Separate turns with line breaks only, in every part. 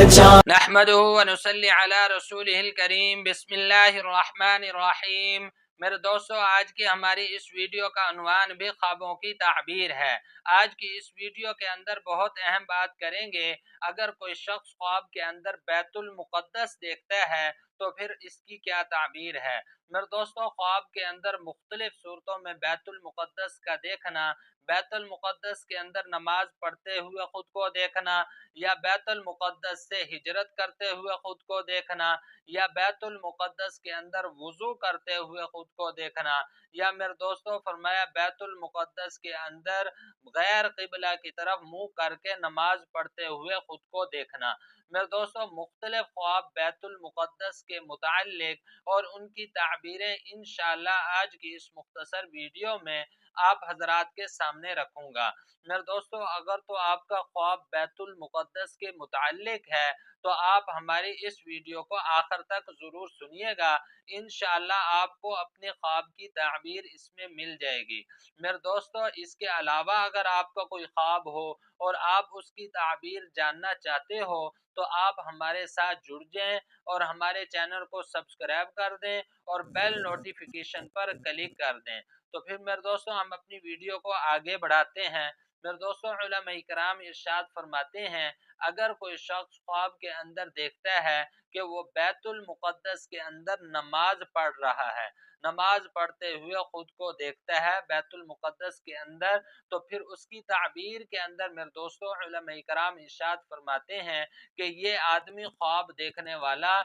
نحمدہ و نصلی علی رسولہ الکریم بسم اللہ الرحمن الرحیم۔ میرے دوستو، آج کی ہماری اس ویڈیو کا عنوان بھی خوابوں کی تعبیر ہے۔ آج کی اس ویڈیو کے اندر بہت اہم بات کریں گے۔ اگر کوئی شخص خواب کے اندر بیت المقدس دیکھتا ہے تو پھر اس کی کیا تعبیر ہے؟ میرے دوستو، خواب کے اندر مختلف صورتوں میں بیت المقدس کا دیکھنا، بیت المقدس کے اندر نماز پڑھتے ہوئے خود کو دیکھنا، یا بیت المقدس سے ہجرت کرتے ہوئے خود کو دیکھنا، یا بیت المقدس کے اندر وضو کرتے ہوئے خود کو دیکھنا، یا میرے دوستو فرمایا بیت المقدس کے اندر غیر قبلہ کی طرف منہ کر کے نماز پڑھتے ہوئے خود کو دیکھنا۔ میرے دوستو، مختلف خواب بیت المقدس کے متعلق اور ان کی تعبیریں انشاءاللہ آج کی اس مختصر ویڈیو میں آپ حضرات کے سامنے رکھوں گا۔ میرے دوستو، اگر تو آپ کا خواب بیت المقدس کے متعلق ہے تو آپ ہماری اس ویڈیو کو آخر تک ضرور سنیے گا۔ انشاءاللہ آپ کو اپنے خواب کی تعبیر اس میں مل جائے گی۔ میرے دوستو، اس کے علاوہ اگر آپ کا کوئی خواب ہو اور آپ اس کی تعبیر جاننا چاہتے ہو تو آپ ہمارے ساتھ جڑ جائیں اور ہمارے چینل کو سبسکرائب کر دیں اور بیل نوٹیفیکیشن پر کلک کر دیں۔ تو پھر میرے دوستو، ہم اپنی ویڈیو کو آگے بڑھاتے ہیں۔ میرے دوستو، علماء کرام ارشاد فرماتے ہیں، اگر کوئی شخص خواب کے اندر دیکھتا ہے کہ وہ بیت المقدس کے اندر نماز پڑھ رہا ہے، نماز پڑھتے ہوئے خود کو دیکھتا ہے بیت المقدس کے اندر، تو پھر اس کی تعبیر کے اندر میرے دوستو علماء کرام ارشاد فرماتے ہیں کہ یہ آدمی خواب دیکھنے والا،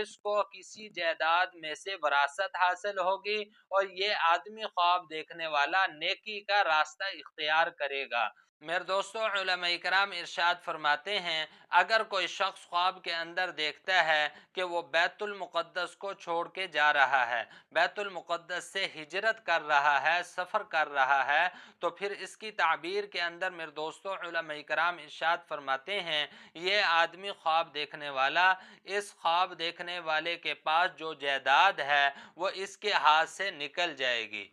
اس کو کسی جائیداد میں سے وراثت حاصل ہوگی اور یہ آدمی خواب دیکھنے والا نیکی کا راستہ اختیار کرے گا۔ میرے دوستو، علماء کرام ارشاد فرماتے ہیں، اگر کوئی شخص خواب کے اندر دیکھتا ہے کہ وہ بیت المقدس کو چھوڑ کے جا رہا ہے، بیت المقدس سے ہجرت کر رہا ہے، سفر کر رہا ہے، تو پھر اس کی تعبیر کے اندر میرے دوستو علماء کرام ارشاد فرماتے ہیں، یہ آدمی خواب دیکھنے والا، اس خواب دیکھنے والے کے پاس جو جائیداد ہے وہ اس کے ہاتھ سے نکل جائے گی۔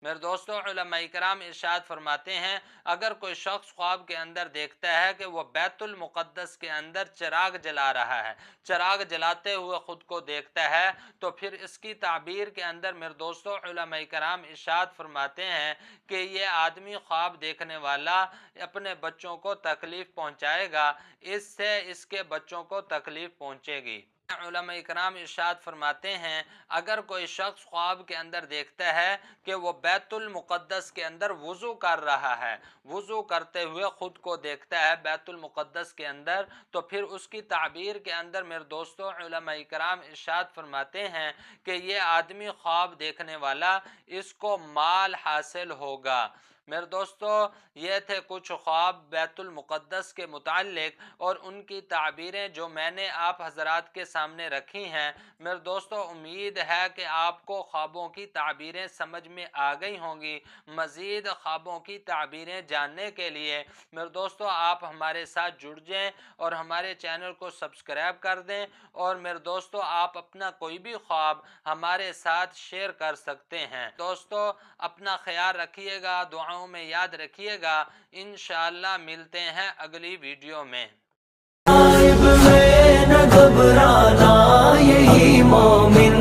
میرے دوستو، علماء کرام ارشاد فرماتے ہیں، اگر کوئی شخص خواب کے اندر دیکھتا ہے کہ وہ بیت المقدس کے اندر چراغ جلا رہا ہے، چراغ جلاتے ہوئے خود کو دیکھتا ہے، تو پھر اس کی تعبیر کے اندر میرے دوستو علماء کرام ارشاد فرماتے ہیں کہ یہ آدمی خواب دیکھنے والا اپنے بچوں کو تکلیف پہنچائے گا، اس سے اس کے بچوں کو تکلیف پہنچے گی۔ علماء کرام ارشاد فرماتے ہیں، اگر کوئی شخص خواب کے اندر دیکھتا ہے کہ وہ بیت المقدس کے اندر وضو کر رہا ہے، وضو کرتے ہوئے خود کو دیکھتا ہے بیت المقدس کے اندر، تو پھر اس کی تعبیر کے اندر میرے دوستو علماء کرام ارشاد فرماتے ہیں کہ یہ آدمی خواب دیکھنے والا، اس کو مال حاصل ہوگا۔ میرے دوستو، یہ تھے کچھ خواب بیت المقدس کے متعلق اور ان کی تعبیریں جو میں نے آپ حضرات کے سامنے رکھی ہیں۔ میرے دوستو، امید ہے کہ آپ کو خوابوں کی تعبیریں سمجھ میں آ گئی ہوں گی۔ مزید خوابوں کی تعبیریں جاننے کے لیے میرے دوستو آپ ہمارے ساتھ جڑ جائیں اور ہمارے چینل کو سبسکرائب کر دیں، اور میرے دوستو آپ اپنا کوئی بھی خواب ہمارے ساتھ شیئر کر سکتے ہیں۔ دوستو، اپنا خیال رکھیے گا، دعاؤں میں یاد رکھیے گا۔ انشاءاللہ ملتے ہیں اگلی ویڈیو میں۔
نہ گھبرانا یہی مومن